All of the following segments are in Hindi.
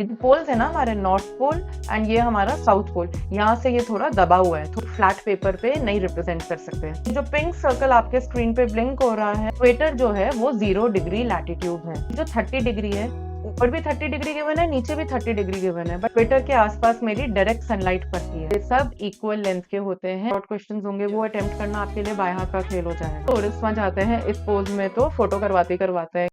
ये जो पोल्स है ना हमारे नॉर्थ पोल एंड ये हमारा साउथ पोल, यहाँ से ये थोड़ा दबा हुआ है, तो फ्लैट पेपर पे नहीं रिप्रेजेंट कर सकते हैं। जो पिंक सर्कल आपके स्क्रीन पे ब्लिंक हो रहा है, इक्वेटर जो है वो 0 डिग्री लैटिट्यूड है। जो 30 डिग्री है, ऊपर भी 30 डिग्री गिवन है, नीचे भी 30 डिग्री गिवन है, बट इक्वेटर के आसपास मेरी डायरेक्ट सनलाइट पड़ती है। ये सब इक्वल लेंथ के होते हैं। शॉर्ट क्वेश्चंस होंगे वो अटेम्प्ट करना आपके लिए बाय हाथ का खेल हो जाएगा। तो इसमें जाते हैं, इस पोज में तो फोटो करवाते करवाते हैं।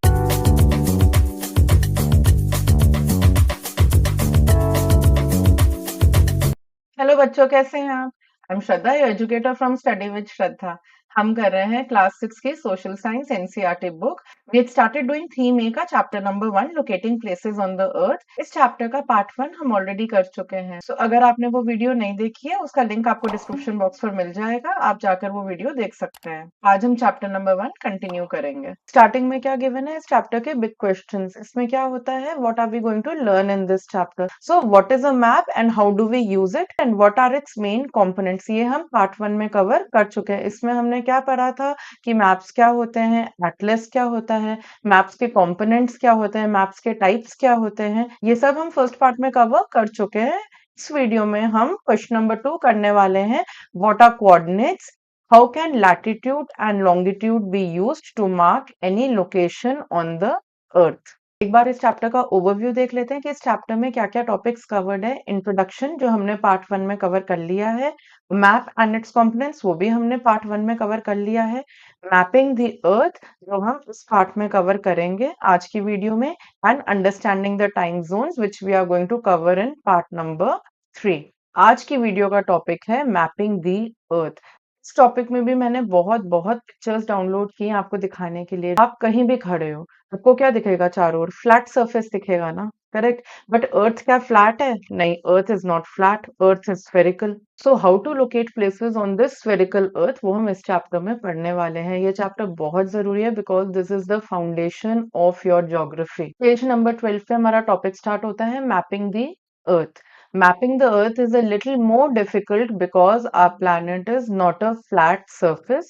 हेलो बच्चों, कैसे हैं आप? I am Shraddha, your educator from study with Shraddha. हम कर रहे हैं क्लास 6 की social science NCERT book. We had started doing theme A का chapter number 1 locating places on the earth. इस चैप्टर का पार्ट 1 हम ऑलरेडी कर चुके हैं। सो अगर आपने वो वीडियो नहीं देखी है, उसका लिंक आपको डिस्क्रिप्शन बॉक्स पर मिल जाएगा, आप जाकर वो वीडियो देख सकते हैं। आज हम चैप्टर नंबर 1 कंटिन्यू करेंगे। स्टार्टिंग में क्या गिवन है इस चैप्टर के बिग क्वेश्चंस। इसमें क्या होता है, what are we going to learn in this chapter. So what is a map and how do we use it and what are its main components. ये हम पार्ट 1 में कवर कर चुके हैं। इसमें हमने क्या पढ़ा था कि मैप्स क्या होते हैं, एटलस क्या होता है, मैप्स के कंपोनेंट्स क्या होते हैं, मैप्स के टाइप्स क्या होते हैं, ये सब हम फर्स्ट पार्ट में कवर कर चुके हैं। इस वीडियो में हम क्वेश्चन नंबर 2 करने वाले हैं। What are coordinates, how can latitude and longitude be used to mark any location on the earth. एक बार इस चैप्टर का ओवरव्यू देख लेते हैं कि इस चैप्टर में क्या-क्या टॉपिक्स कवर्ड है। इंट्रोडक्शन जो हमने पार्ट 1 में कवर कर लिया है, मैप एंड इट्स कंपोनेंट्स वो भी हमने पार्ट 1 में कवर कर लिया है, मैपिंग द अर्थ जो हम इस पार्ट में कवर करेंगे आज की वीडियो में, and understanding the time zones which we are going to cover in part number 3। आज की वीडियो का टॉपिक है मैपिंग द अर्थ। इस टॉपिक में भी मैंने बहुत बहुत पिक्चर्स डाउनलोड की हैं आपको दिखाने के लिए। आप कहीं भी खड़े हो, आपको क्या दिखेगा चारों ओर? फ्लैट सरफेस दिखेगा ना, करेक्ट? बट अर्थ क्या फ्लैट है? नहीं, earth is not flat, earth is spherical. So how to locate places on this spherical earth, वो हम इस चैप्टर में पढ़ने वाले हैं। ये चैप्टर बहुत जरूरी है because this is the foundation of your geography. Page number 12 पे हमारा टॉपिक स्टार्ट होता है, mapping the earth. Mapping the Earth is a little more difficult because our planet is not a flat surface.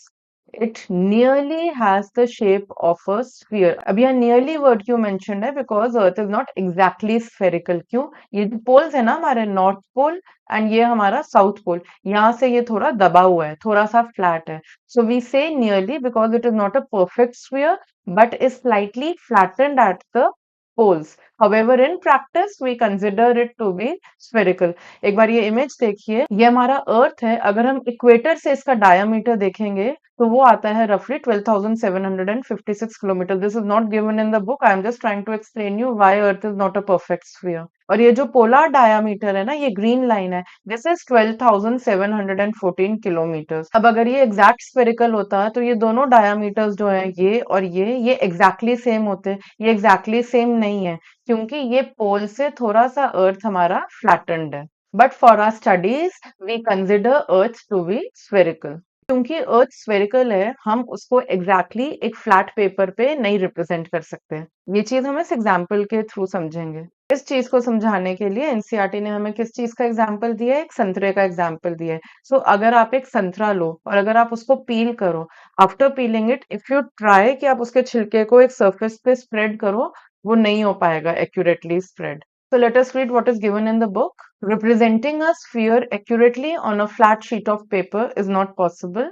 It nearly has the shape of a sphere. अब यहाँ nearly word क्यों mentioned है? Because Earth is not exactly spherical. क्यों? ये जो poles है ना हमारे North Pole and ये हमारा South Pole, यहाँ से ये थोड़ा दबा हुआ है, थोड़ा सा flat है. So we say nearly because it is not a perfect sphere, but is slightly flattened at the poles. However, in practice, we consider it to be spherical. एक बार ये इमेज देखिए, ये हमारा अर्थ है। अगर हम इक्वेटर से इसका डायमीटर देखेंगे तो वो आता है रफली 12,756 kilometre. This is not given in the book, I am just trying to explain you why earth is not a perfect sphere. और ये जो पोलर डायमीटर है ना, ये ग्रीन लाइन है, दिस इज 12,714 किलोमीटर। अब अगर ये एग्जैक्ट स्फेरिकल होता है तो ये दोनों डायमीटर्स जो है, ये और ये एग्जैक्टली सेम होते। ये एग्जैक्टली सेम नहीं है क्योंकि ये पोल से थोड़ा सा अर्थ हमारा फ्लैटेंड है। But for our studies we consider earth to be spherical. क्योंकि अर्थ स्फेरिकल है, हम उसको एग्जैक्टली एक फ्लैट पेपर पे नहीं रिप्रेजेंट कर सकते। ये चीज हम इस एग्जाम्पल के थ्रू समझेंगे। इस चीज को समझाने के लिए एनसीईआरटी ने हमें किस चीज का एग्जाम्पल दिया है? एक संतरे का एग्जाम्पल दिया है। सो अगर आप एक संतरा लो और अगर आप उसको पील करो, after piling it if you try कि आप उसके छिलके को एक सरफेस पे स्प्रेड करो, वो नहीं हो पाएगा accurately spread. So let us read what is given in the book. Representing a sphere accurately on a flat sheet of paper is not possible.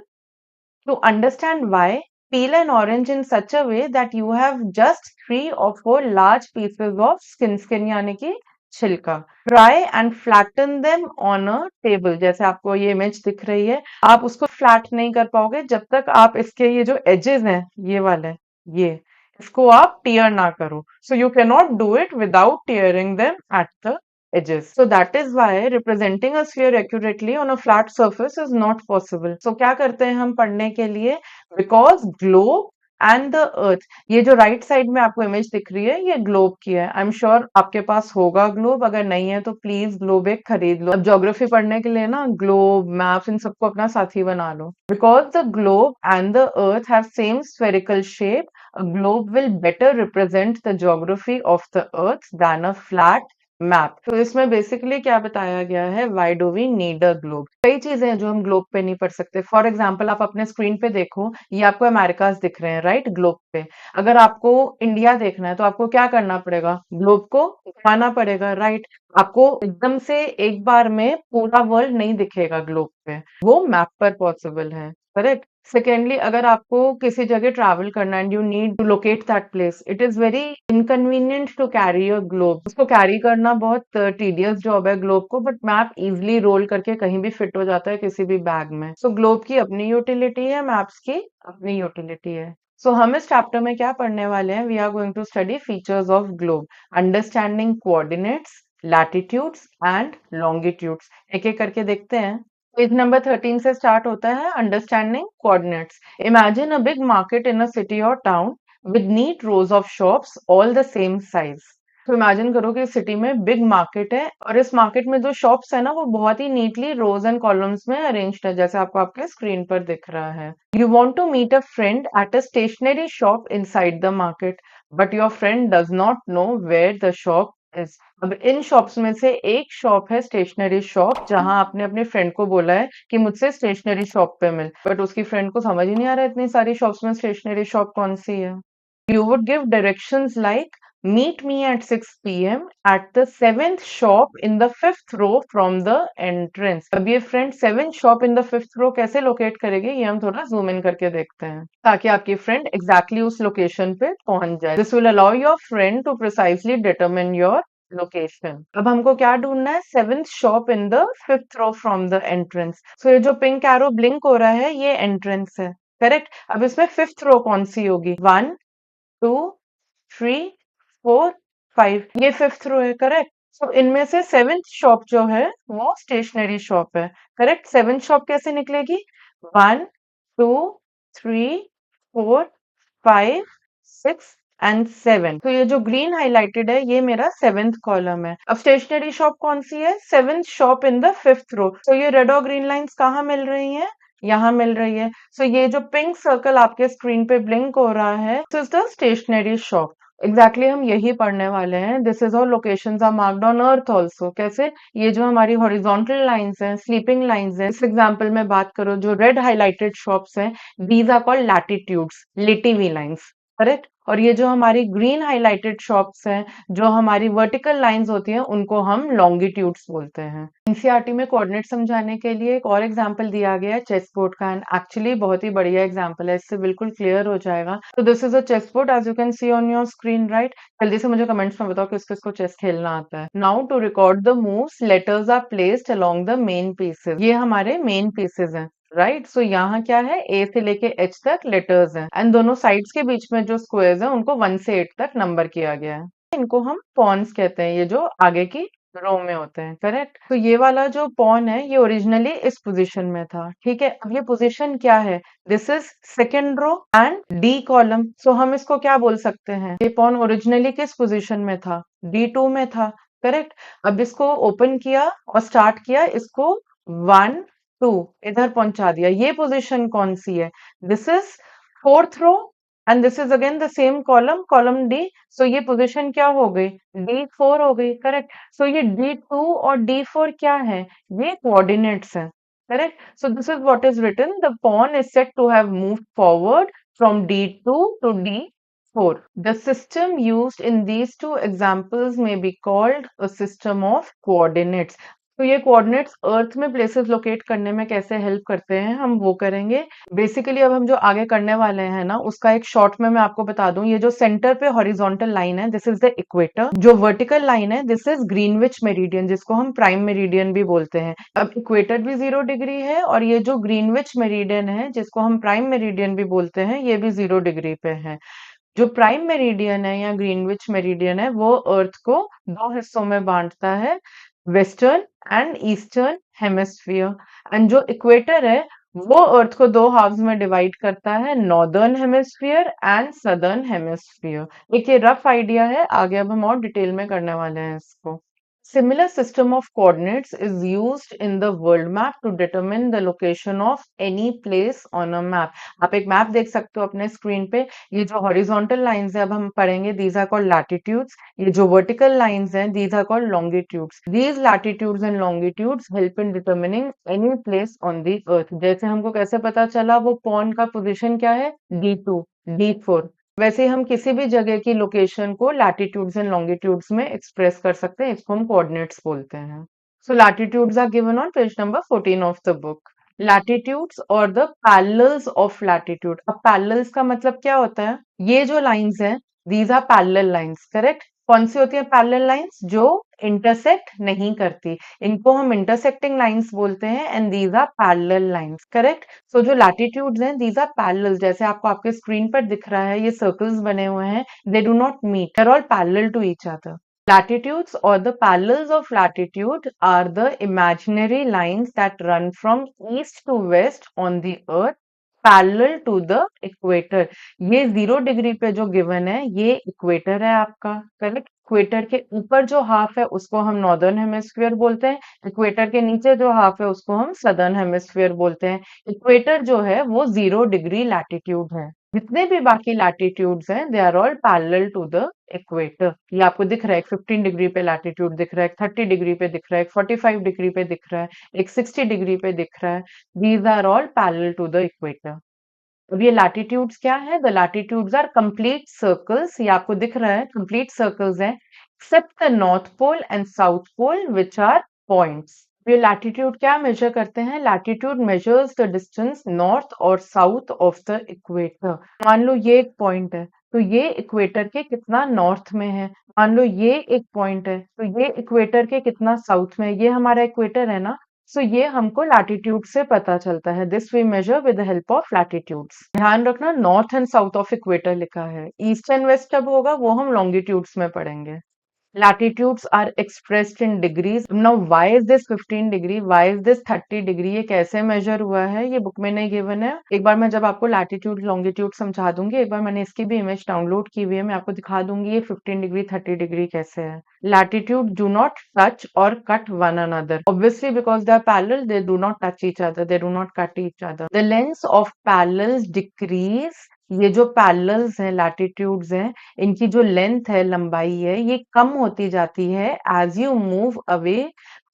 To understand why, peel an orange in such a way that you have just 3 or 4 large pieces of skin यानी कि छिलका. Try and flatten them on a table. जैसे आपको ये इमेज दिख रही है, आप उसको फ्लैट नहीं कर पाओगे जब तक आप इसके ये जो एजेस हैं, ये वाले, ये इसको आप टीयर ना करो. So you cannot do it without tearing them at the edges. So that is why representing a sphere accurately on a flat surface is not possible. So क्या करते हैं हम पढ़ने के लिए? Because globe and the earth, ये जो राइट साइड में आपको इमेज दिख रही है, ये ग्लोब की है। आई एम श्योर आपके पास होगा ग्लोब, अगर नहीं है तो प्लीज ग्लोब एक खरीद लो। अब ज्योग्राफी पढ़ने के लिए ना ग्लोब, मैप्स, इन सबको अपना साथी बना लो। Because the globe and the earth have same spherical shape, a globe will better represent the geography of the earth than a flat map. तो इसमें बेसिकली क्या बताया गया है, why do we need a globe. कई चीजें हैं जो हम ग्लोब पे नहीं पढ़ सकते। फॉर एग्जाम्पल आप अपने स्क्रीन पे देखो, ये आपको अमेरिकाज दिख रहे हैं राइट, ग्लोब पे। अगर आपको इंडिया देखना है तो आपको क्या करना पड़ेगा, ग्लोब को घुमाना पड़ेगा राइट। आपको एकदम से एक बार में पूरा वर्ल्ड नहीं दिखेगा ग्लोब पे, वो मैप पर पॉसिबल है, करेक्ट। सेकेंडली, अगर आपको किसी जगह ट्रैवल करना and you need to locate that place, it is very inconvenient to carry a globe. उसको कैरी करना बहुत टीडियस जॉब है ग्लोब को, बट मैप इजिली रोल करके कहीं भी फिट हो जाता है किसी भी बैग में। सो ग्लोब की अपनी यूटिलिटी है, मैप्स की अपनी यूटिलिटी है। सो हम इस चैप्टर में क्या पढ़ने वाले हैं, we are going to study features of globe, understanding coordinates, latitudes and longitudes. एक एक करके देखते हैं। पेज नंबर 13 से स्टार्ट होता है, understanding coordinates. Imagine a big market in a city और town with neat rows of shops all the same size। तो इमेजिन करो कि सिटी में बिग मार्केट है और इस मार्केट में जो शॉप्स है ना वो बहुत ही नीटली रोज एंड कॉलम्स में अरेंज्ड है, जैसे आपको आपके स्क्रीन पर दिख रहा है। You want to meet a friend at a stationery shop inside the market, but your friend does not know where the shop is. अब इन शॉप्स में से एक शॉप है स्टेशनरी शॉप, जहां आपने अपने फ्रेंड को बोला है कि मुझसे स्टेशनरी शॉप पे मिल, बट उसकी फ्रेंड को समझ ही नहीं आ रहा है इतनी सारी शॉप्स में स्टेशनरी शॉप कौन सी है। You would give directions like meet me at 6 p.m. at the seventh shop in the fifth row from the entrance। अब ये friend seventh shop in the fifth row कैसे लोकेट करेगी, ये हम थोड़ा जूम इन करके देखते हैं, ताकि आपकी फ्रेंड एग्जैक्टली उस लोकेशन पे पहुंच जाए। This will allow your friend to precisely determine your location. अब हमको क्या ढूंढना है, seventh shop in the fifth row from the entrance. So ये जो पिंक एरो ब्लिंक हो रहा है ये एंट्रेंस है, करेक्ट। अब इसमें फिफ्थ रो कौन सी होगी, 1 2 3 4 5, ये फिफ्थ रो है, करेक्ट। सो इनमें से सेवेंथ शॉप जो है वो स्टेशनरी शॉप है, करेक्ट। सेवेंथ शॉप कैसे निकलेगी, 1 2 3 4 5 6 एंड 7। तो ये जो ग्रीन हाईलाइटेड है ये मेरा सेवेंथ कॉलम है। अब स्टेशनरी शॉप कौन सी है, seventh shop in the fifth row. तो ये रेड और ग्रीन लाइंस कहाँ मिल रही हैं, यहाँ मिल रही है। सो ये जो पिंक सर्कल आपके स्क्रीन पे ब्लिंक हो रहा है, this is the stationery shop. Exactly हम यही पढ़ने वाले हैं। दिस इज और locations are marked on earth also. कैसे, ये जो हमारी हॉरिजॉन्टल लाइंस हैं, स्लीपिंग लाइंस हैं, इस एग्जाम्पल में बात करो जो रेड हाईलाइटेड शॉप्स हैं, दीज आर कॉल्ड लैटिट्यूड्स, लेटी हुई लाइंस, करेक्ट। और ये जो हमारी ग्रीन हाईलाइटेड शॉप्स हैं, जो हमारी वर्टिकल लाइंस होती हैं, उनको हम लॉन्गिट्यूड्स बोलते हैं। एनसीईआरटी में कोऑर्डिनेट समझाने के लिए एक और एग्जांपल दिया गया है चेस बोर्ड का, एंड एक्चुअली बहुत ही बढ़िया एग्जांपल है, इससे बिल्कुल क्लियर हो जाएगा। तो this is a chess board as you can see on your screen right. जल्दी से मुझे कमेंट्स में बताओ किस किसको चेस खेलना आता है। Now to record the moves, letters are placed along the main pieces. ये हमारे मेन पीसेस हैं राइट। सो यहाँ क्या है, ए से लेके एच तक लेटर्स हैं, एंड दोनों साइड्स के बीच में जो स्क्वायर्स हैं उनको 1 से 8 तक नंबर किया गया है। इनको हम पॉन्स कहते हैं, ये जो आगे की रो में होते हैं, करेक्ट। तो ये वाला जो पॉन है ये ओरिजिनली इस पोजीशन में था, ठीक है। अब ये पोजीशन क्या है, this is second row and D column. So हम इसको क्या बोल सकते हैं, ये पॉन ओरिजिनली किस पोजीशन में था, D2 में था, करेक्ट। अब इसको ओपन किया और स्टार्ट किया, इसको 1 2 इधर पहुंचा दिया। ये पोजीशन कौन सी है, this is fourth row and this is again the same column, column D. So ये पोजीशन क्या हो गई, D4 हो गई, करेक्ट। सो ये D2 और D4 क्या है, ये कोऑर्डिनेट्स हैं, correct. So this is what is written, the pawn is said to have moved forward from D2 to D4। The system used in these two examples may be called a system of coordinates। तो ये कोऑर्डिनेट्स अर्थ में प्लेसेस लोकेट करने में कैसे हेल्प करते हैं, हम वो करेंगे। बेसिकली अब हम जो आगे करने वाले हैं ना, उसका एक शॉर्ट में मैं आपको बता दूं। ये जो सेंटर पे हॉरिजॉन्टल लाइन है, दिस इज द इक्वेटर। जो वर्टिकल लाइन है, दिस इज ग्रीनविच मेरिडियन, जिसको हम प्राइम मेरिडियन भी बोलते हैं। अब इक्वेटर भी 0 डिग्री है, और ये जो ग्रीनविच मेरिडियन है, जिसको हम प्राइम मेरिडियन भी बोलते हैं, ये भी 0 डिग्री पे है। जो प्राइम मेरिडियन है या ग्रीनविच मेरिडियन है, वो अर्थ को दो हिस्सों में बांटता है, western and eastern hemisphere. And जो इक्वेटर है वो अर्थ को दो हाफ्स में डिवाइड करता है, northern hemisphere and southern hemisphere. एक ये रफ आइडिया है, आगे अब हम और डिटेल में करने वाले हैं इसको। Similar system of coordinates is used in the world map to determine the location of any place on a map. आप एक मैप देख सकते हो अपने स्क्रीन पे। ये जो हॉरिजॉन्टल लाइंस है अब हम पढ़ेंगे, these are called latitudes. ये जो वर्टिकल लाइंस हैं, these are called longitudes. These latitudes and longitudes help in determining any place on the earth. जैसे हमको कैसे पता चला वो पॉन का पोजीशन क्या है, D2, D4। वैसे ही हम किसी भी जगह की लोकेशन को लैटिट्यूड्स एंड लॉन्गिट्यूड्स में एक्सप्रेस कर सकते हैं, इसको हम कोऑर्डिनेट्स बोलते हैं। So latitudes are given on page number 14 of the book. Latitudes और द पैरेलल्स ऑफ लैटिट्यूड। अब पैरेलल्स का मतलब क्या होता है? ये जो लाइंस हैं, these are parallel lines, correct? कौन सी होती है पैरेलल लाइंस? जो इंटरसेक्ट नहीं करती, इनको हम इंटरसेक्टिंग लाइंस बोलते हैं, and these are parallel lines, correct? So जो लैटिट्यूड्स हैं, दीज आर पैरेलल। जैसे आपको आपके स्क्रीन पर दिख रहा है, ये सर्कल्स बने हुए हैं, they do not meet, they are all parallel to each other. Latitudes or the parallels of latitude are the imaginary lines that run from east to west on the earth parallel to the equator. ये 0 डिग्री पे जो गिवन है ये इक्वेटर है आपका, करेक्ट? इक्वेटर के ऊपर जो हाफ है उसको हम नॉर्दर्न हेमिस्फीयर बोलते हैं, इक्वेटर के नीचे जो हाफ है उसको हम सदर्न हेमिस्फीयर बोलते हैं। इक्वेटर जो है वो 0 डिग्री लैटिट्यूड है। जितने भी बाकी लैटिट्यूड्स हैं they are all parallel to the equator. ये आपको दिख रहा है, एक 15 डिग्री पे लैटिट्यूड दिख रहा है, एक 30 डिग्री पे दिख रहा है, एक 45 डिग्री पे दिख रहा है, एक 60 डिग्री पे दिख रहा है। These are all parallel to the equator. अब ये लैटिट्यूड्स क्या है? The latitudes are complete circles. ये आपको दिख रहा है, कंप्लीट सर्कल्स हैं, except the north pole and south pole which are points. ये लैटिट्यूड क्या मेजर करते हैं? Latitude measures the distance north और साउथ ऑफ द इक्वेटर। मान लो ये एक पॉइंट है, तो ये इक्वेटर के कितना नॉर्थ में है। मान लो ये एक पॉइंट है, तो ये इक्वेटर के कितना साउथ में है। ये हमारा इक्वेटर है ना, सो ये हमको लैटिट्यूड से पता चलता है। This we measure with the help of latitudes. ध्यान रखना, north and south of equator लिखा है, ईस्ट एंड वेस्ट कब होगा वो हम लॉन्गिट्यूड्स में पढ़ेंगे। Latitudes are expressed in degrees. Now, why is this 15 degree? Why is this 30 degree? ये कैसे मेजर हुआ है? ये बुक में नहीं गिवन है। एक बार मैं जब आपको लैटिट्यूड लॉन्गिट्यूड समझा दूंगी, एक बार मैंने इसकी भी इमेज डाउनलोड की हुई है, मैं आपको दिखा दूंगी ये 15 डिग्री 30 डिग्री कैसे है। Latitude do not touch or cut one another. Obviously, because they are parallel, they do not touch each other. They do not cut each other. The lengths of parallels decrease. ये जो पैरेलल्स हैं, लैटिट्यूड्स हैं, इनकी जो लेंथ है, लंबाई है, ये कम होती जाती है as you move away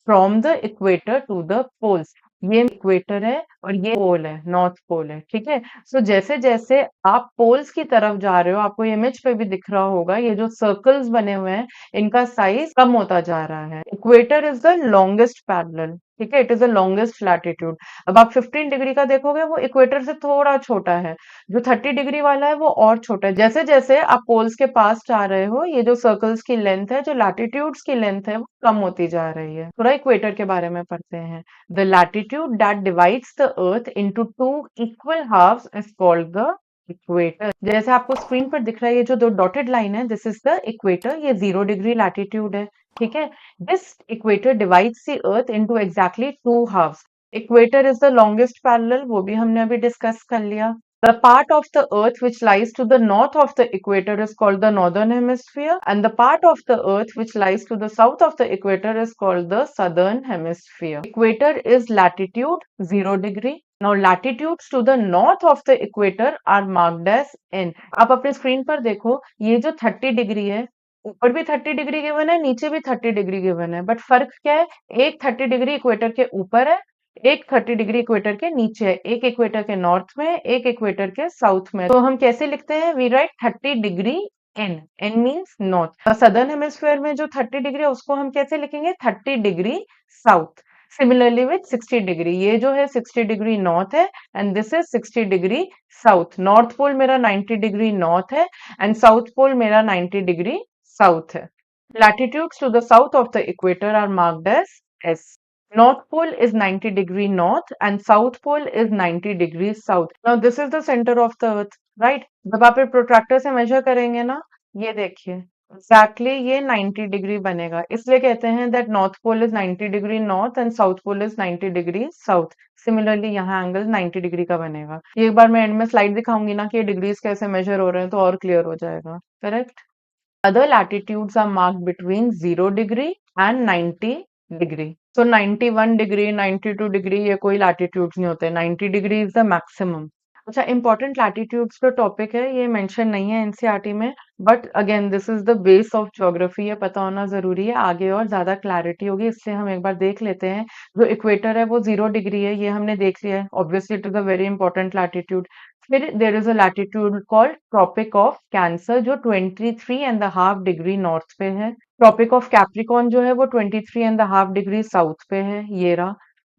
from the equator to the poles. ये इक्वेटर है और ये पोल है, नॉर्थ पोल है, ठीक है? सो जैसे जैसे आप पोल्स की तरफ जा रहे हो, आपको इमेज पे भी दिख रहा होगा, ये जो सर्कल्स बने हुए हैं इनका साइज कम होता जा रहा है। Equator is the longest parallel, ठीक है? It is the longest latitude. अब आप 15 डिग्री का देखोगे वो इक्वेटर से थोड़ा छोटा है, जो 30 डिग्री वाला है वो और छोटा है। जैसे जैसे आप पोल्स के पास जा रहे हो, ये जो सर्कल्स की लेंथ है, जो लैटिट्यूड्स की लेंथ है, वो कम होती जा रही है। थोड़ा इक्वेटर के बारे में पढ़ते हैं। The latitude that divides the earth into two equal halves is called the equator. जैसे आपको स्क्रीन पर दिख रहा है, ये जो दो डॉटेड लाइन है, दिस इज द इक्वेटर। ये 0 डिग्री लैटिट्यूड है, ठीक है? This equator divides the earth into exactly two halves. Equator is the longest parallel, वो भी हमने अभी डिस्कस कर लिया। The part of the earth which lies to the north of the equator is called the northern hemisphere, and the part of the earth which lies to the south of the equator is called the southern hemisphere. Equator is latitude 0 degree. Now latitudes to the north of the equator are marked as N. आप अपने स्क्रीन पर देखो, ये जो 30 डिग्री है, ऊपर भी 30 डिग्री गिवन है, नीचे भी 30 डिग्री गिवन है, बट फर्क क्या है? एक 30 डिग्री इक्वेटर के ऊपर है, एक 30 डिग्री इक्वेटर के नीचे है, एक इक्वेटर के नॉर्थ में, एक इक्वेटर के साउथ में। तो हम कैसे लिखते हैं? We write 30 degree N. N means north. Southern hemisphere में जो 30 डिग्री है उसको हम कैसे लिखेंगे? 30 degree south. Similarly with 60 degree, ये जो है 60 डिग्री नॉर्थ है and this is 60 degree south. North pole मेरा 90 डिग्री नॉर्थ है एंड साउथ पोल मेरा 90 डिग्री साउथ है। Latitudes to the south of the equator are marked as S. North pole is 90 degree north and south pole is 90 degrees south. Now this is the center of the earth, right? जब आप प्रोट्रैक्टर से मेजर करेंगे ना, ये देखिए एग्जैक्टली ये 90 डिग्री बनेगा। इसलिए कहते हैं that north pole is 90 degree north and south pole is 90 degree south. Similarly यहाँ एंगल 90 डिग्री का बनेगा। ये एक बार मैं एंड में स्लाइड दिखाऊंगी ना कि ये डिग्रीज कैसे मेजर हो रहे हैं तो और क्लियर हो जाएगा, correct? Other latitudes are marked between 0 degree and 90 degree. So 91 degree, 92 degree ये कोई latitudes नहीं होते. 90 degree is the maximum. अच्छा, important latitudes जो टॉपिक है ये मेंशन नहीं है एनसीईआरटी में, but again this is the base of geography, ये पता होना जरूरी है, आगे और ज्यादा क्लैरिटी होगी, इसलिए हम एक बार देख लेते हैं। जो इक्वेटर है वो 0 डिग्री है, ये हमने देख लिया है, obviously it is a very important latitude. फिर there is a latitude called tropic of cancer जो 23.5 डिग्री नॉर्थ पे है। ट्रॉपिक ऑफ कैप्रिकॉर्न जो है वो 23.5 डिग्री साउथ पे है, ये रहा।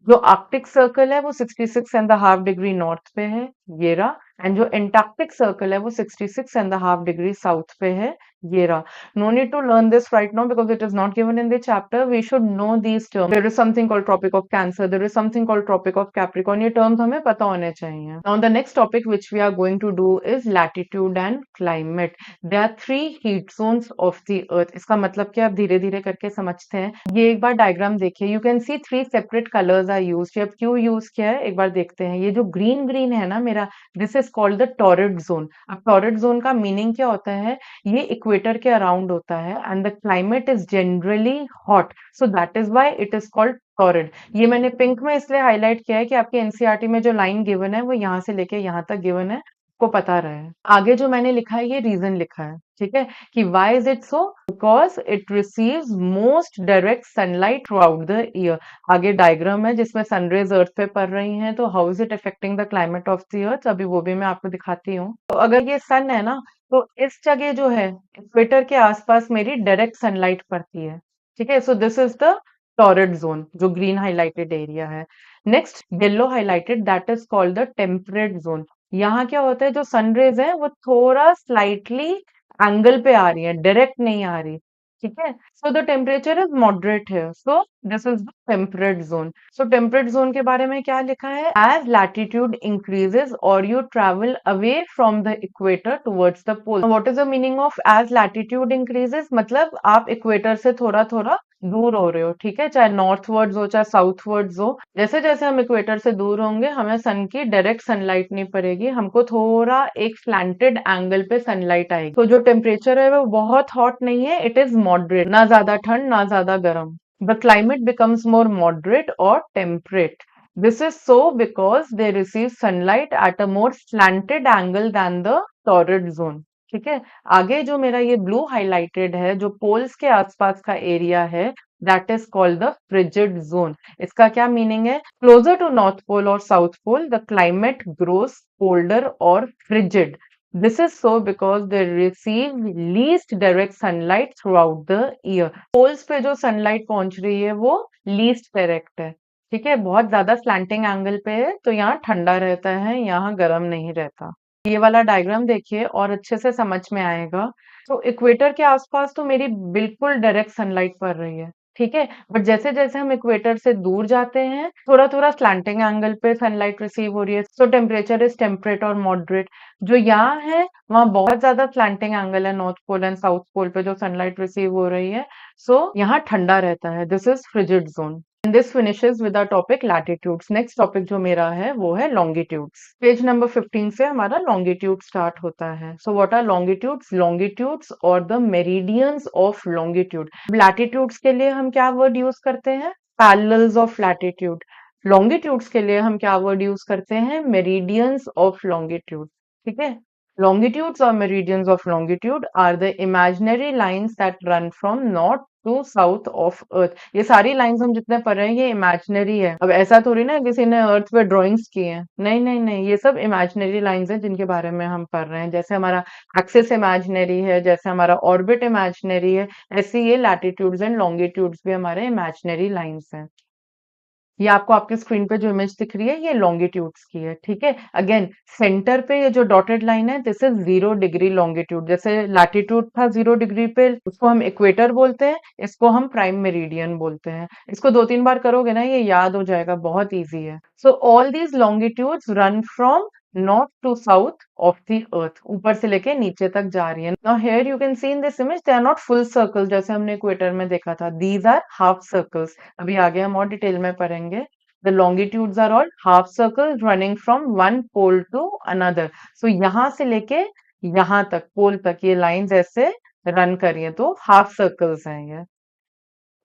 जो आर्कटिक सर्कल है वो 66.5 डिग्री नॉर्थ पे है, ये रहा। एंड जो एंटार्क्टिक सर्कल है वो 66.5 डिग्री साउथ पे है, ये रहा। No need to learn this right now because it is not given in the chapter, we should know these term. There is something called tropic of cancer, there is something called tropic of capricorn, ये टर्म्स हमें पता होने चाहिए। Now the next topic which we are going to do is latitude and climate. There are 3 heat zones of the earth. इसका मतलब क्या, आप धीरे धीरे करके समझते हैं। ये एक बार डायग्राम देखिए, you can see 3 separate colours are used. अब क्यों यूज किया है एक बार देखते हैं। ये जो ग्रीन ग्रीन है ना मेरा, this is called the torrid zone. अब टॉरिड जोन का मीनिंग क्या होता है, ये इक्वेटर के अराउंड होता है and the climate is generally hot, so that is why it is called torrid. ये मैंने पिंक में इसलिए हाईलाइट किया है कि आपके एनसीईआरटी में जो लाइन गिवन है वो यहाँ से लेके यहाँ तक गिवन है, को पता रहे। आगे जो मैंने लिखा है ये रीजन लिखा है, ठीक है, कि why is it so, because it receives most direct sunlight throughout the year. आगे डायग्राम है जिसमें सनरेज अर्थ पे पड़ रही हैं, तो how is it affecting the climate of the अर्थ, अभी वो भी मैं आपको दिखाती हूँ। तो अगर ये सन है ना, तो इस जगह जो है इक्वेटर के आसपास मेरी डायरेक्ट सनलाइट पड़ती है, ठीक है। So this is the torrid zone, जो ग्रीन हाइलाइटेड एरिया है। Next yellow highlighted, that is called the temperate zone. यहाँ क्या होता है, जो सनरेज है वो थोड़ा स्लाइटली एंगल पे आ रही है, डायरेक्ट नहीं आ रही, ठीक है। So the temperature is moderate है, so this is the temperate zone. So temperate zone के बारे में क्या लिखा है, एज लैटिट्यूड इंक्रीजेस और you travel away from the equator towards the pole. What is the meaning of as latitude increases, मतलब आप इक्वेटर से थोड़ा थोड़ा दूर हो रहे हो, ठीक है, चाहे नॉर्थवर्ड्स हो चाहे साउथवर्ड्स हो। जैसे जैसे हम इक्वेटर से दूर होंगे हमें सन की डायरेक्ट सनलाइट नहीं पड़ेगी, हमको थोड़ा एक स्लैंटेड एंगल पे सनलाइट आएगी। तो जो टेम्परेचर है वो बहुत हॉट नहीं है, इट इज मॉडरेट, ना ज्यादा ठंड ना ज्यादा गर्म। The climate becomes more moderate और temperate. This is so because they receive sunlight at a more slanted angle than the torrid zone. ठीक है। आगे जो मेरा ये ब्लू हाइलाइटेड है, जो पोल्स के आसपास का एरिया है, that is called the frigid zone. इसका क्या मीनिंग है, क्लोजर टू नॉर्थ पोल और south pole the climate grows colder और frigid. This is so because they receive least direct sunlight throughout the year. Poles पे जो सनलाइट पहुंच रही है वो लीस्ट डायरेक्ट है, ठीक है, बहुत ज्यादा स्लैंटिंग एंगल पे है, तो यहाँ ठंडा रहता है, यहाँ गर्म नहीं रहता। ये वाला डायग्राम देखिए और अच्छे से समझ में आएगा। तो इक्वेटर के आसपास तो मेरी बिल्कुल डायरेक्ट सनलाइट पड़ रही है, ठीक है, बट जैसे जैसे हम इक्वेटर से दूर जाते हैं थोड़ा थोड़ा स्लैंटिंग एंगल पे सनलाइट रिसीव हो रही है, सो टेम्परेचर इज टेम्परेट और मॉडरेट। जो यहाँ है वहाँ बहुत ज्यादा स्लैंटिंग एंगल है, north pole and south pole पे जो सनलाइट रिसीव हो रही है, सो यहाँ ठंडा रहता है, this is frigid zone. This finishes with our topic latitudes. Next topic जो मेरा है वो है लॉन्गिट्यूड्स। पेज नंबर 15 से हमारा लॉन्गिट्यूड स्टार्ट होता है। So what are longitudes, longitudes और the meridians of longitude. Latitudes के लिए हम क्या वर्ड यूज करते हैं, पैरेलल्स ऑफ लैटिट्यूड। लॉन्गिट्यूड्स के लिए हम क्या वर्ड यूज करते हैं, मेरिडियंस ऑफ लॉन्गिट्यूड, ठीक है। Longitudes or meridians of longitude are the imaginary lines that run from north to south of earth। ये सारी लाइंस हम जितने पढ़ रहे हैं ये इमेजिनरी है। अब ऐसा थोड़ी ना किसी ने अर्थ पे ड्राइंग्स की हैं, नहीं नहीं नहीं, ये सब इमेजिनरी लाइंस हैं जिनके बारे में हम पढ़ रहे हैं। जैसे हमारा एक्सिस इमेजिनरी है, जैसे हमारा ऑर्बिट इमेजिनरी है, ऐसे ये लैटिट्यूड्स एंड लॉन्गिट्यूड्स भी हमारे इमेजिनरी लाइंस हैं। ये आपको आपकी स्क्रीन पे जो इमेज दिख रही है ये लॉन्गिट्यूड्स की है, ठीक है। अगेन सेंटर पे ये जो डॉटेड लाइन है दिस इज 0 डिग्री लॉन्गिट्यूड। जैसे लैटिट्यूड था 0 डिग्री पे, उसको हम इक्वेटर बोलते हैं, इसको हम प्राइम मेरिडियन बोलते हैं। इसको 2-3 बार करोगे ना ये याद हो जाएगा, बहुत ईजी है। So all these longitudes run from north to south of the earth, ऊपर से लेके नीचे तक जा रही है। Now here you can see in this image they are not full circle जैसे हमने इक्वेटर में देखा था, दीज आर हाफ सर्कल्स। अभी आगे हम और डिटेल में पढ़ेंगे। The longitudes are all half circle running from one pole to another. So यहाँ से लेके यहाँ तक पोल तक ये लाइंस ऐसे रन करिए तो हाफ सर्कल्स हैं ये।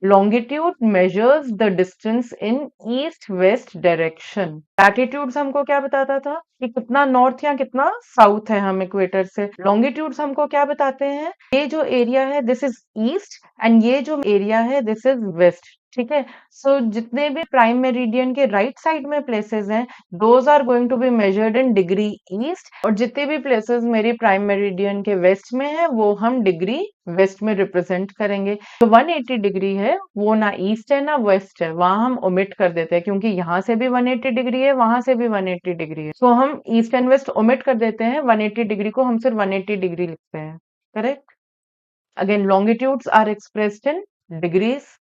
Longitude measures the distance in east west direction. Latitudes हमको क्या बताता था कि कितना नॉर्थ या कितना साउथ है हम इक्वेटर से। लॉन्गिट्यूड्स हमको क्या बताते हैं, ये जो एरिया है दिस इज ईस्ट एंड ये जो एरिया है दिस इज वेस्ट। ठीक है, सो जितने भी प्राइम मेरिडियन के राइट साइड में प्लेसेस हैं those are going to be measured in degree east, और जितने भी प्लेसेस मेरी प्राइम मेरिडियन के वेस्ट में है वो हम डिग्री वेस्ट में रिप्रेजेंट करेंगे। जो 180 डिग्री है वो ना ईस्ट है ना वेस्ट है, वहां हम ओमिट कर देते हैं क्योंकि यहाँ से भी 180 डिग्री है वहां से भी 180 डिग्री है, सो हम ईस्ट एंड वेस्ट ओमिट कर देते हैं, 180 डिग्री को हम सिर्फ 180 डिग्री लिखते हैं। Correct. Again, longitudes are expressed in degrees.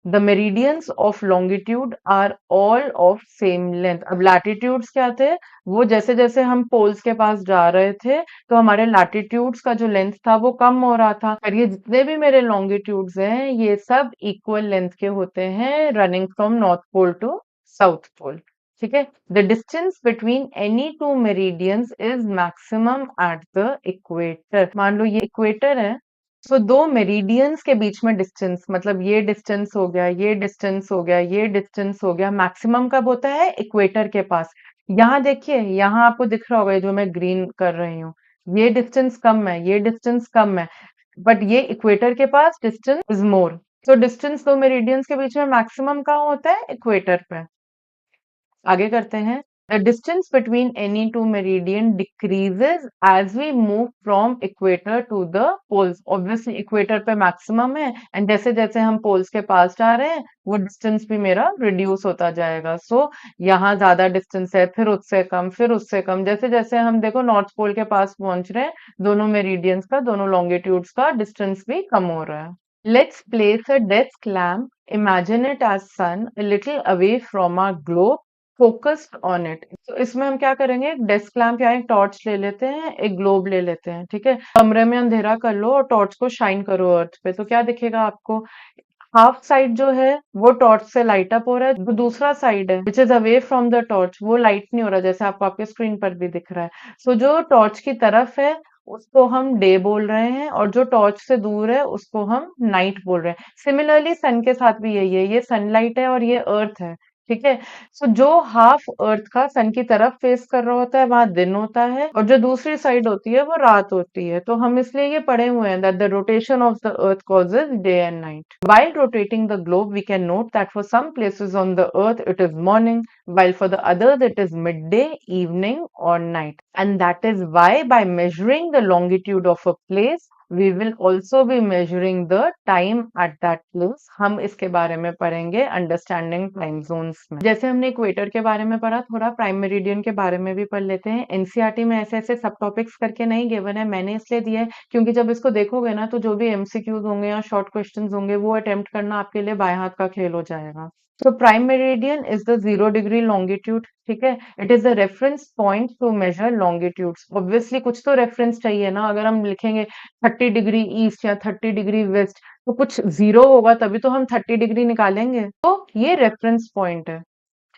The meridians of longitude are all of same length. अब latitudes क्या थे, वो जैसे जैसे हम पोल्स के पास जा रहे थे तो हमारे latitudes का जो लेंथ था वो कम हो रहा था, और ये जितने भी मेरे longitudes हैं ये सब इक्वल लेंथ के होते हैं running from north pole to south pole. ठीक है, the distance between any two meridians is maximum at the equator. मान लो ये इक्वेटर है, सो दो मेरिडियंस के बीच में डिस्टेंस, मतलब ये डिस्टेंस हो गया, ये डिस्टेंस हो गया, ये डिस्टेंस हो गया, मैक्सिमम कब होता है, इक्वेटर के पास। यहाँ देखिए, यहाँ आपको दिख रहा होगा ये जो मैं ग्रीन कर रही हूँ, ये डिस्टेंस कम है, ये डिस्टेंस कम है, बट ये इक्वेटर के पास डिस्टेंस इज मोर। तो डिस्टेंस दो मेरिडियंस के बीच में मैक्सिमम कहाँ होता है, इक्वेटर पे। आगे करते हैं। The distance between any two meridian decreases as we move from equator to the poles. Obviously equator पे maximum है and जैसे जैसे हम poles के पास जा रहे हैं वो distance भी मेरा reduce होता जाएगा। So यहाँ ज्यादा distance है, फिर उससे कम, फिर उससे कम, जैसे जैसे हम देखो नॉर्थ पोल के पास पहुंच रहे हैं दोनों मेरिडियंस का, दोनों longitudes का डिस्टेंस भी कम हो रहा है। Let's place a desk lamp. Imagine it as sun a little away from our globe. Focused on it. तो इसमें हम क्या करेंगे, एक डेस्क लैंप या एक टॉर्च ले लेते हैं, एक ग्लोब ले लेते हैं, ठीक है, कमरे में अंधेरा कर लो और टॉर्च को शाइन करो अर्थ पे, तो क्या दिखेगा आपको, हाफ साइड जो है वो टॉर्च से लाइट अप हो रहा है, जो दूसरा साइड है which is away from the torch वो लाइट नहीं हो रहा, जैसे आपको आपके स्क्रीन पर भी दिख रहा है। सो जो टॉर्च की तरफ है उसको हम डे बोल रहे हैं और जो टॉर्च से दूर है उसको हम नाइट बोल रहे हैं। सिमिलरली सन के साथ भी यही है, ये सनलाइट है और ये अर्थ है। ठीक है, सो जो हाफ अर्थ का सन की तरफ फेस कर रहा होता है वहां दिन होता है और जो दूसरी साइड होती है वो रात होती है, तो हम इसलिए ये पढ़े हुए हैं that the rotation of the earth causes day and night. While rotating the globe, we can note that for some places on the earth it is morning, while for the others it is midday, evening, or night. And that is why by measuring the longitude of a place, we will also be measuring the time at that place. हम इसके बारे में पढ़ेंगे अंडरस्टैंडिंग टाइम जोन्स में। जैसे हमने इक्वेटर के बारे में पढ़ा, थोड़ा प्राइम मेरिडियन के बारे में भी पढ़ लेते हैं। एनसीईआरटी में ऐसे ऐसे सब टॉपिक्स करके नहीं गिवन है, मैंने इसलिए दिया है क्योंकि जब इसको देखोगे ना तो जो भी एमसीक्यूज होंगे या शॉर्ट क्वेश्चंस होंगे वो अटेम्प्ट करना आपके लिए बाएं हाथ का खेल हो जाएगा। तो prime meridian is the 0 degree longitude. ठीक है, it is the reference point to measure longitudes. Obviously कुछ तो रेफरेंस चाहिए ना, अगर हम लिखेंगे 30 डिग्री ईस्ट या 30 डिग्री वेस्ट तो कुछ जीरो होगा तभी तो हम 30 डिग्री निकालेंगे, तो ये रेफरेंस पॉइंट है।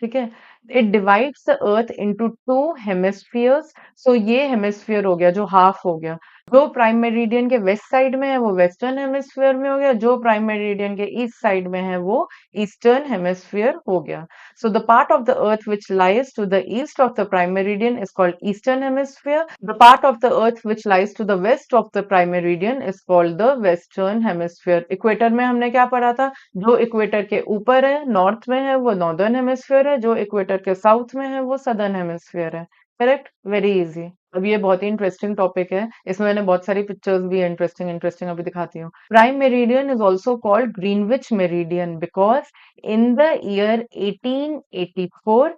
ठीक है, it divides the earth into two hemispheres. So ये हेमिस्फीयर हो गया जो हाफ हो गया, जो प्राइम मेरिडियन के वेस्ट साइड में है वो वेस्टर्न हेमिस्फीयर में हो गया, जो प्राइम मेरिडियन के ईस्ट साइड में है वो ईस्टर्न हेमिस्फीयर हो गया। So the part of the earth which lies to the east of the prime meridian is called eastern hemisphere, the part of the earth which lies to the west of the prime meridian is called the western hemisphere. Equator में हमने क्या पढ़ा था, जो इक्वेटर के ऊपर है नॉर्थ में है वो नॉर्दर्न हेमिस्फीयर है, जो इक्वेटर के साउथ में है वो सदर्न हेमिस्फीयर है। Correct, very easy. अब ये बहुत ही इंटरेस्टिंग टॉपिक है, इसमें मैंने बहुत सारी पिक्चर्स भी इंटरेस्टिंग इंटरेस्टिंग अभी दिखाती हूँ। Prime meridian is also called Greenwich meridian because in the year 1884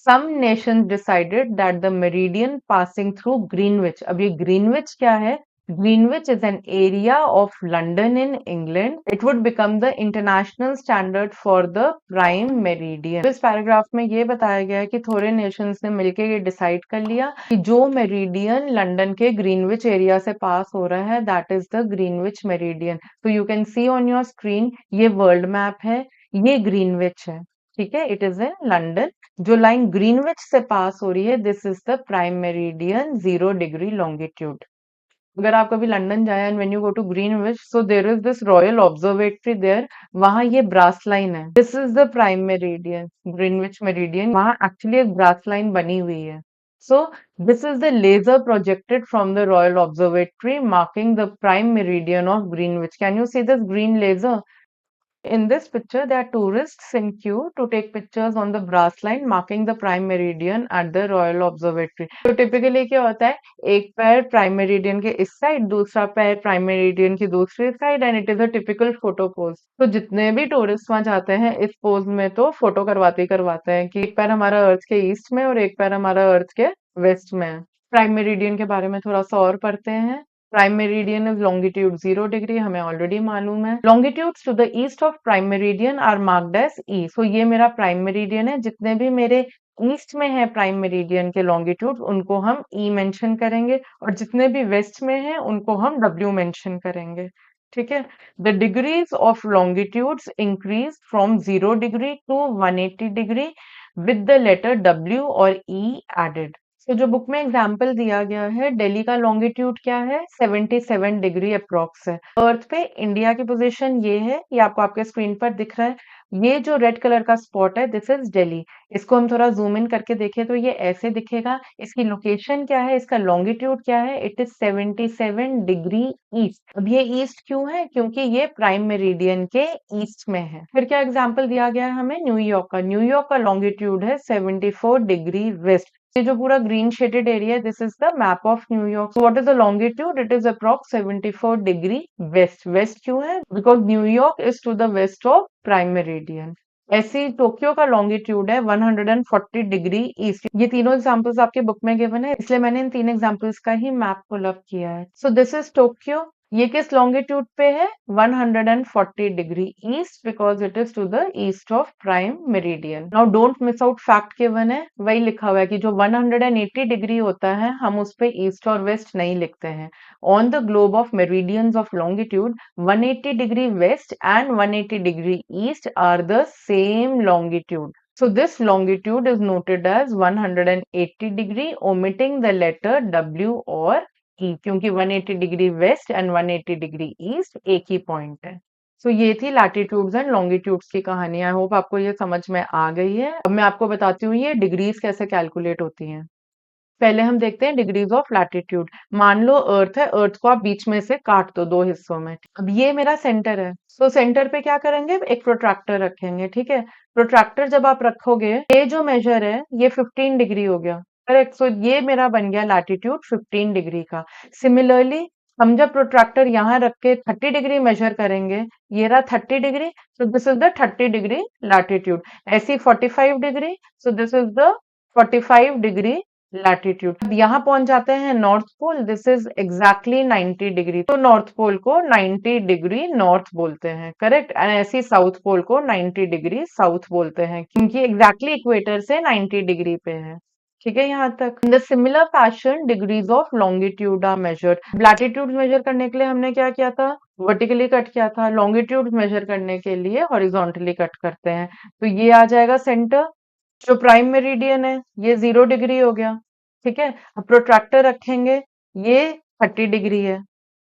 some nations decided that the meridian passing through Greenwich, अब ये Greenwich क्या है, Greenwich is an area of London in England. It would become the international standard for the prime meridian. इस पैराग्राफ में ये बताया गया है कि थोड़े नेशंस ने मिलकर ये डिसाइड कर लिया कि जो मेरिडियन लंदन के ग्रीनविच एरिया से पास हो रहा है that is the Greenwich meridian. तो you can see on your screen ये वर्ल्ड मैप है, ये ग्रीनविच है। ठीक है, इट इज इन लंदन। जो लाइन ग्रीनविच से पास हो रही है this is the prime meridian 0 degree longitude. अगर आप कभी लंदन जाए and when you go to Greenwich, so there is this royal observatory there, वहां ये ब्रास लाइन है, this is the prime meridian, Greenwich meridian, वहां एक्चुअली एक ब्रास लाइन बनी हुई है. So this is the laser projected from the Royal Observatory marking the prime meridian of Greenwich. Can you see this green laser? In this picture, there are tourists in queue to take pictures on the brass line marking the prime meridian at the Royal Observatory. तो typically क्या होता है, एक पैर prime meridian के इस साइड, दूसरा पैर prime meridian की दूसरी side, and it is a typical photo pose. तो जितने भी टूरिस्ट वहां जाते हैं इस पोज में तो फोटो करवाते ही करवाते हैं कि एक पैर हमारा अर्थ के ईस्ट में और एक पैर हमारा अर्थ के वेस्ट में है. प्राइम मेरिडियन के बारे में थोड़ा सा और पढ़ते हैं. Prime meridian is longitude 0 degree, हमें ऑलरेडी मालूम है. Longitudes to the east of prime meridian are marked as E. So ये मेरा prime meridian है. जितने भी मेरे ईस्ट में है प्राइम मेरिडियन के लॉन्गिट्यूड उनको हम E मेंशन करेंगे, और जितने भी वेस्ट में है उनको हम W मेंशन करेंगे. ठीक है. The degrees of longitudes increase from 0 degree to 180 degree with the letter W और E एडेड. तो जो बुक में एग्जाम्पल दिया गया है, दिल्ली का लॉन्गिट्यूड क्या है, 77 डिग्री अप्रोक्स है. अर्थ पे इंडिया की पोजीशन ये है, ये आपको आपके स्क्रीन पर दिख रहा है. ये जो रेड कलर का स्पॉट है, दिस इज दिल्ली. इसको हम थोड़ा जूम इन करके देखें तो ये ऐसे दिखेगा. इसकी लोकेशन क्या है, इसका लॉन्गिट्यूड क्या है, इट इज 77 डिग्री ईस्ट. अब ये ईस्ट क्यों है, क्योंकि ये प्राइम मेरिडियन के ईस्ट में है. फिर क्या एग्जाम्पल दिया गया है हमें, न्यूयॉर्क का. न्यूयॉर्क का लॉन्गिट्यूड है 74 डिग्री वेस्ट. ये जो पूरा ग्रीन शेडेड एरिया है, this is the map of New York. So what is the longitude, it is approx 74 degree west. West क्यों है, because New York is to the west of prime meridian. ऐसे टोक्यो का लॉन्गिट्यूड है 140 डिग्री ईस्ट. ये तीनों एग्जांपल्स आपके बुक में गिवन है, इसलिए मैंने इन तीन एग्जांपल्स का ही मैप पुल अप किया है. So this is Tokyo. ये किस लॉन्गिट्यूड पे है, 140 degree east, because it is to the east of prime meridian. Now don't miss out, fact given है वही लिखा हुआ है कि जो 180 डिग्री होता है हम उस पे ईस्ट और वेस्ट नहीं लिखते हैं. On the globe of meridians of longitude, 180 degree west and 180 degree east are the same longitude. So this longitude is noted as 180 degree, omitting the letter W or E, क्योंकि 180 degree west and 180 degree east एक ही पॉइंट है. सो ये थी लैटिट्यूड्स एंड लॉन्गिट्यूड्स की कहानी. आई होप आपको ये समझ में आ गई है. अब मैं आपको बताती हूँ ये डिग्रीज कैसे कैलकुलेट होती हैं. पहले हम देखते हैं डिग्रीज ऑफ लैटिट्यूड. मान लो अर्थ है, अर्थ को आप बीच में से काट दो दो हिस्सों में. अब ये मेरा सेंटर है. सो सेंटर पे क्या करेंगे, एक प्रोट्रैक्टर रखेंगे. ठीक है. प्रोट्रैक्टर जब आप रखोगे, ये जो मेजर है ये 15 डिग्री हो गया. करेक्ट. सो ये मेरा बन गया लैटिट्यूड 15 डिग्री का. सिमिलरली हम जब प्रोट्रैक्टर यहाँ रख के 30 डिग्री मेजर करेंगे, ये रहा 30 degree. So this is the 30 degree latitude. ऐसी 45 degree. So this is the 45 degree latitude. अब यहाँ पहुंच जाते हैं north pole. This is exactly 90 degree. तो नॉर्थ पोल को 90 डिग्री नॉर्थ बोलते हैं. करेक्ट. एंड ऐसी साउथ पोल को 90 डिग्री साउथ बोलते हैं, क्योंकि एग्जैक्टली इक्वेटर से 90 डिग्री पे है. ठीक है यहाँ तक. In the similar fashion degrees of longitude are measured. Latitude measure करने के लिए हमने क्या किया था, वर्टिकली कट किया था. लॉन्गिट्यूड मेजर करने के लिए हॉरिजॉन्टली कट करते हैं. तो ये आ जाएगा सेंटर. जो प्राइम मेरिडियन है ये 0 डिग्री हो गया. ठीक है. अब प्रोट्रैक्टर रखेंगे, ये 30 डिग्री है.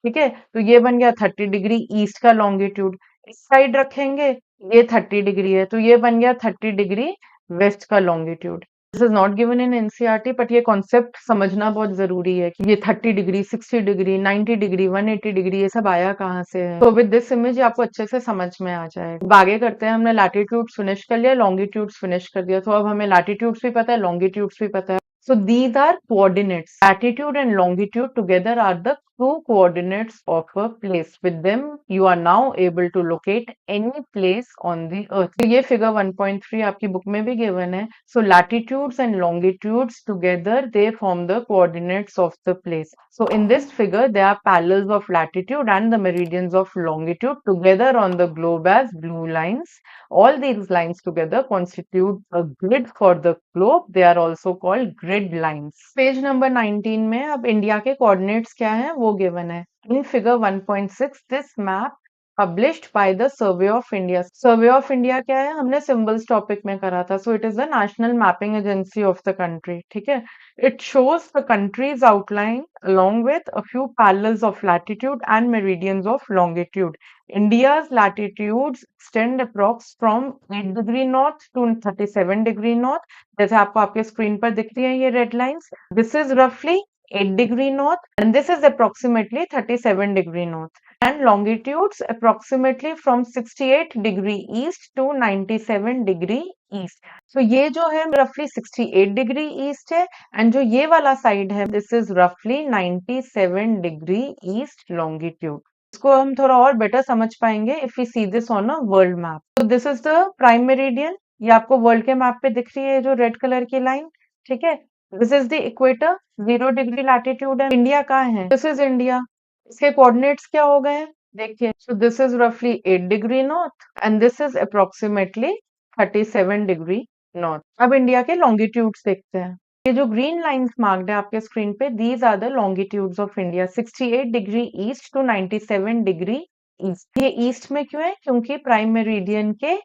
ठीक है. तो ये बन गया 30 डिग्री ईस्ट का लॉन्गिट्यूड. इस साइड रखेंगे, ये 30 डिग्री है, तो ये बन गया 30 डिग्री वेस्ट का longitude. This is not given in NCERT, but ये कॉन्सेप्ट समझना बहुत जरूरी है कि ये 30 डिग्री, 60 डिग्री, 90 डिग्री, 180 डिग्री, ये सब आया कहाँ से है. तो विद दिस इमेज आपको अच्छे से समझ में आ जाएगा. अब आगे करते हैं. हमने लैटिट्यूड फिनिश कर लिया, लॉन्गिट्यूड फिनिश कर दिया. तो अब हमें लैटिट्यूड्स भी पता है, लॉन्गिट्यूड्स भी पता है. So these are coordinates. Latitude and longitude together are the true coordinates of a place. With them, you are now able to locate any place on the earth. तो ये figure 1.3 आपकी बुक में भी given है. So latitudes and longitudes together, they form the coordinates of the place. So in this figure, there are parallels of latitude and the meridians of longitude together on the globe as blue lines. All these lines together constitute a grid for the globe. They are also called grid lines. Page number 19 में अब इंडिया के कोऑर्डिनेट्स क्या हैं वो गिवन है. In figure 1.6, this map published by the survey of India. Survey of India क्या है, हमने सिंबल्स टॉपिक में करा था। So it is the national mapping agency of the country, ठीक है। It shows the countries outline along with a few parallels of latitude and meridians of longitude. India's latitudes extend approx from 8 degree north to 37 degree north. जैसे आपको आपके स्क्रीन पर दिख रही है ये रेड लाइंस, दिस इज रफली 8 degree north and this is approximately 37 degree north. And longitudes approximately from 68 degree east to 97 degree east. So ये जो है roughly 68 degree east है and जो ये वाला साइड है this is roughly 97 degree east longitude. इसको हम थोड़ा और बेटर समझ पाएंगे if we see this on a world map. So this is the prime meridian. ये आपको वर्ल्ड के मैप पे दिख रही है जो रेड कलर की लाइन, ठीक है। This is the equator, 0 degree latitude है। इंडिया कहाँ है, दिस इज इंडिया। इसके कोऑर्डिनेट्स क्या हो गए देखिए, सो दिस इज रफली 8 degree north and this is approximately 37 degree north. अब इंडिया के लॉन्गिट्यूड्स देखते हैं। ये जो ग्रीन लाइंस मार्क्ड है आपके स्क्रीन पे, these are the longitudes of India, 68 degree east to 97 degree east. ये ईस्ट में क्यों है, क्योंकि प्राइम मेरिडियन के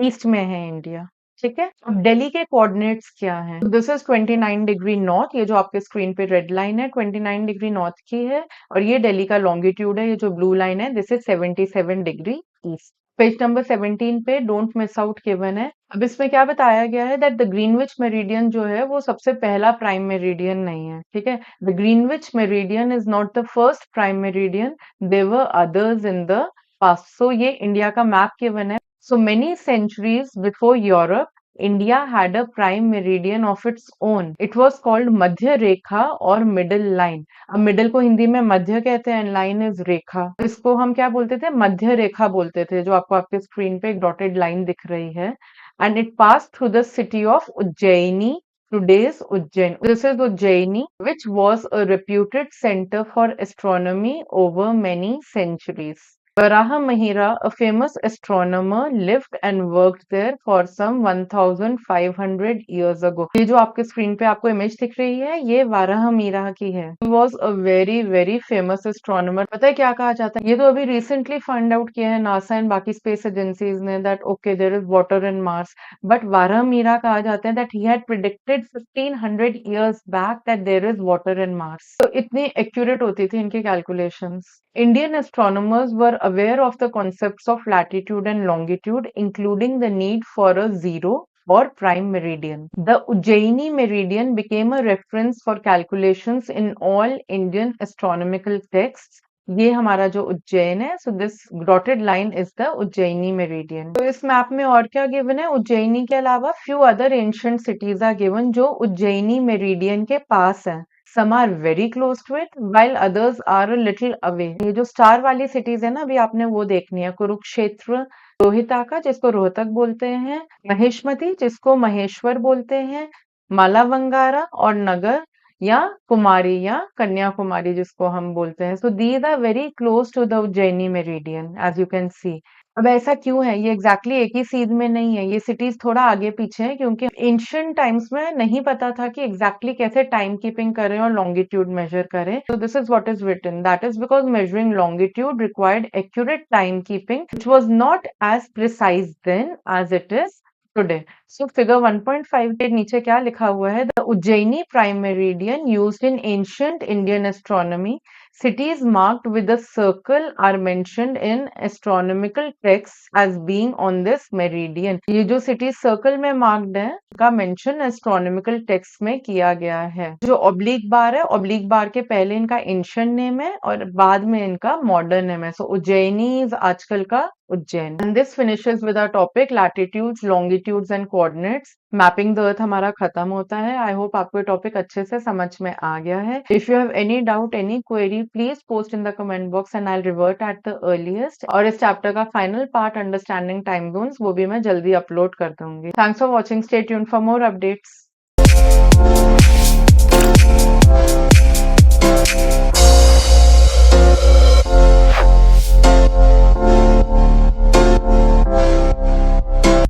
ईस्ट में है इंडिया, ठीक है। अब दिल्ली के कोऑर्डिनेट्स क्या हैं, दिस इज 29 डिग्री नॉर्थ। ये जो आपके स्क्रीन पे रेड लाइन है 29 डिग्री नॉर्थ की है और ये दिल्ली का लॉन्गिट्यूड है। ये जो ब्लू लाइन है this is 77 degree east. Page number 17 पे डोंट मिस आउट गिवन है। अब इसमें क्या बताया गया है दैट द ग्रीनविच मेरिडियन जो है वो सबसे पहला प्राइम मेरिडियन नहीं है, ठीक है। The Greenwich meridian is not the first prime meridian, there were others in the past. So ये इंडिया का मैप गिवन है। So many centuries before Europe, India had a prime meridian of its own. It was called Madhya Rekha और Middle Line. अब middle को हिंदी में मध्य कहते हैं, line is रेखा। इसको हम क्या बोलते थे, मध्य रेखा बोलते थे, जो आपको आपके स्क्रीन पे एक डॉटेड लाइन दिख रही है। And it passed through the city of Ujjaini, today's Ujjain. This is Ujjaini, which was a reputed center for astronomy over many centuries. Varaha Mihira, a famous astronomer, lived and worked there for some 1500 years ago. ये जो आपके स्क्रीन पे आपको इमेज दिख रही है ये वाराह मीरा की है। He was a very very famous astronomer. पता है क्या कहा जाता है, ये तो अभी रिसेंटली फाइंड आउट किया है नासा एंड बाकी स्पेस एजेंसीज ने that okay there is water in Mars, but Varahamihira कहा जाता है that he had predicted 1500 years back that there is water in Mars. तो इतनी एक्यूरेट होती थी इनकी calculations. Indian astronomers were aware of the concepts of latitude and longitude, including the need for a zero or prime meridian. The Ujjaini meridian became a reference for calculations in all Indian astronomical texts. ये हमारा जो उज्जैन है, so this dotted line is the Ujjaini meridian. तो इस मैप में और क्या गिवन है, उज्जैनी के अलावा few other ancient cities are given जो उज्जैनी मेरिडियन के पास है। Some are very close to it, while others are a little away. ये जो स्टार वाली सिटीज है ना, अभी आपने वो देखनी है, कुरुक्षेत्र, रोहिताका जिसको रोहतक बोलते हैं, महेशमती जिसको महेश्वर बोलते हैं, मालावंगारा और नगर या कुमारी या कन्याकुमारी जिसको हम बोलते हैं। So these are very close to the Ujjaini meridian as you can see. अब ऐसा क्यों है, ये एग्जैक्टली एक ही सीध में नहीं है, ये सिटीज थोड़ा आगे पीछे है क्योंकि एंशिएंट टाइम्स में नहीं पता था कि एग्जैक्टली कैसे टाइम कीपिंग करें और लॉन्गिट्यूड मेजर करें। So this is what is written, that is because measuring longitude required accurate time keeping which was not as precise then as it is today. So figure 1.5 के नीचे क्या लिखा हुआ है, the Ujjaini prime meridian used in ancient Indian astronomy. Cities marked with a circle are mentioned in astronomical texts as being on this meridian. ये जो cities circle में marked है का mention astronomical text में किया गया है। जो oblique bar है, oblique bar के पहले इनका ancient name है और बाद में इनका modern name है। So Ujjaini is आजकल का Ujjain. And this finishes with our topic latitudes, longitudes and coordinates. Mapping the earth हमारा खत्म होता है। आई होप आपको ये टॉपिक अच्छे से समझ में आ गया है। If you have any doubt, any query, please post in the comment box and I revert at the earliest. और इस चैप्टर का final part understanding time zones वो भी मैं जल्दी अपलोड कर दूंगी। Thanks for watching, stay tuned for more updates.